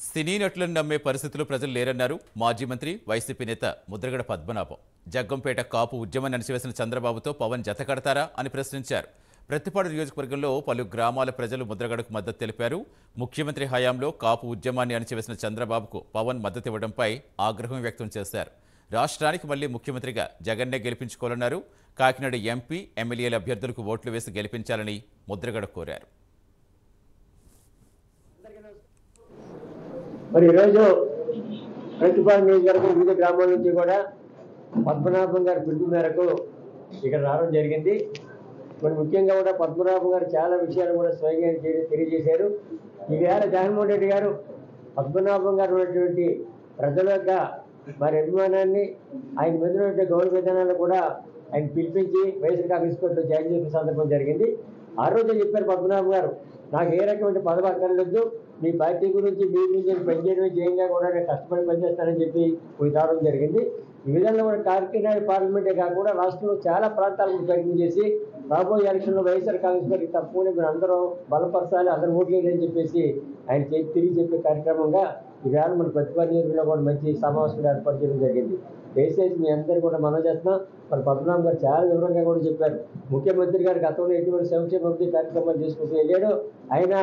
సినీ నటులను నమ్మే పరిస్థితులు ప్రజలు లేరన్నారు మాజీ మంత్రి వైసీపీ నేత ముద్రగడ పద్మనాభం. జగ్గంపేట కాపు ఉద్యమాన్ని అణిచివేసిన చంద్రబాబుతో పవన్ జతకడతారా అని ప్రశ్నించారు. ప్రతిపాడు నియోజకవర్గంలో పలు గ్రామాల ప్రజలు ముద్రగడకు మద్దతు తెలిపారు. ముఖ్యమంత్రి హయాంలో కాపు ఉద్యమాన్ని అణిచివేసిన చంద్రబాబుకు పవన్ మద్దతు ఇవ్వడంపై ఆగ్రహం వ్యక్తం చేశారు. రాష్ట్రానికి మళ్లీ ముఖ్యమంత్రిగా జగన్నే గెలిపించుకోవాలన్నారు. కాకినాడ ఎంపీ, ఎమ్మెల్యేల అభ్యర్థులకు ఓట్లు వేసి గెలిపించాలని ముద్రగడ కోరారు. మరి ఈరోజు ప్రతిపాడు నియోజకవర్గం వివిధ గ్రామాల నుంచి కూడా పద్మనాభం గారి పిలుపు మేరకు ఇక్కడ రావడం జరిగింది. మరి ముఖ్యంగా కూడా పద్మనాభం గారు చాలా విషయాలు కూడా స్వయంగా తెలియజేశారు. ఈవేళ జగన్మోహన్ రెడ్డి గారు పద్మనాభం గారు ఉన్నటువంటి ప్రజల యొక్క మరి అభిమానాన్ని, ఆయన మీద ఉన్నటువంటి గౌరవ విధానాలు కూడా ఆయన పిలిపించి వైఎస్ఆర్ కాంగ్రెస్ పార్టీలో జాయిన్ చేసిన సందర్భం జరిగింది. ఆ రోజు చెప్పారు పద్మనాభం గారు, నాకు ఏ రకమైన పదవి అక్కర్లేదు, మీ పార్టీ గురించి మీ గురించి నేను పనిచేయడమే జయంగా కూడా నేను కష్టపడి పనిచేస్తానని చెప్పి రావడం జరిగింది. ఈ విధంగా కూడా కాకినాడ పార్లమెంటే కాకుండా రాష్ట్రంలో చాలా ప్రాంతాలకు ప్రయత్నం చేసి రాబోయే ఎలక్షన్లో వైఎస్ఆర్ కాంగ్రెస్ పార్టీ తప్పకుండా మీరు అందరూ బలపరచాలి, అందరూ ఓట్లు వేయాలని చెప్పేసి ఆయన తిరిగి చెప్పే కార్యక్రమంగా ఈవేళ మన ప్రతిపాడు నియోజకవర్గంలో కూడా మంచి సమావేశం ఏర్పాటు చేయడం జరిగింది. దయచేసి మీ అందరూ కూడా మనం చేస్తున్నాం. మరి పద్మనాభం గారు చాలా వివరంగా కూడా చెప్పారు. ముఖ్యమంత్రి గారు గతంలో ఎటువంటి సంక్షేమ అభివృద్ధి కార్యక్రమాలు చేసుకుంటూ వెళ్ళాడు. ఆయన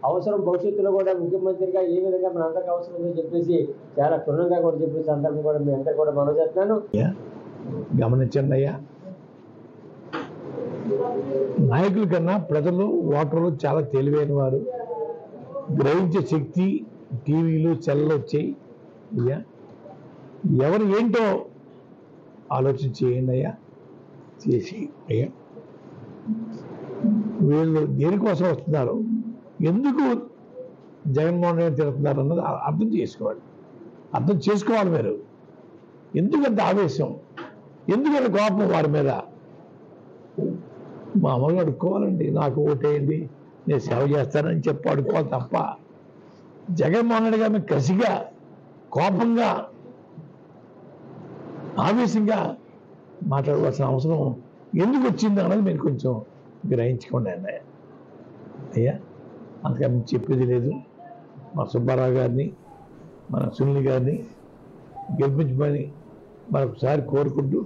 అవసరం భవిష్యత్తులో కూడా ముఖ్యమంత్రిగా ఏ విధంగా మన అందరికీ అవసరం ఉందని చెప్పేసి చాలా క్షుణ్ణంగా కూడా చెప్పే సందర్భం కూడా మీ అందరూ కూడా మనం చేస్తున్నాను. గమనించండి అయ్యా, నాయకుల కన్నా ప్రజలు, ఓటర్లు చాలా తెలివైన వారు. గ్రహించే శక్తి టీవీలు సెల్లు వచ్చాయి అయ్యా. ఎవరు ఏంటో ఆలోచన చేయండి అయ్యా, చేసి అయ్యా వీళ్ళు దేనికోసం వస్తున్నారు, ఎందుకు జగన్మోహన్ రెడ్డి తిరుగుతున్నారు అన్నది అర్థం చేసుకోవాలి మీరు. ఎందుకంత ఆవేశం, ఎందుకంత కోపం వారి మీద? మామూలుగా అడుక్కోవాలండి, నాకు ఓటేయండి, నేను సేవ చేస్తానని చెప్పి అడుక్కోవాలి తప్ప జగన్మోహన్ రెడ్డి గారిని కసిగా, కోపంగా, ఆవేశంగా మాట్లాడవలసిన అవసరం ఎందుకు వచ్చింది అన్నది మీరు కొంచెం గ్రహించుకోండి అన్నయ్య. అయ్యా అంతకన్నా చెప్పేది లేదు. మా సుబ్బారావు గారిని, మన సునీల్ గారిని గెలిపించమని మరొకసారి కోరుకుంటూ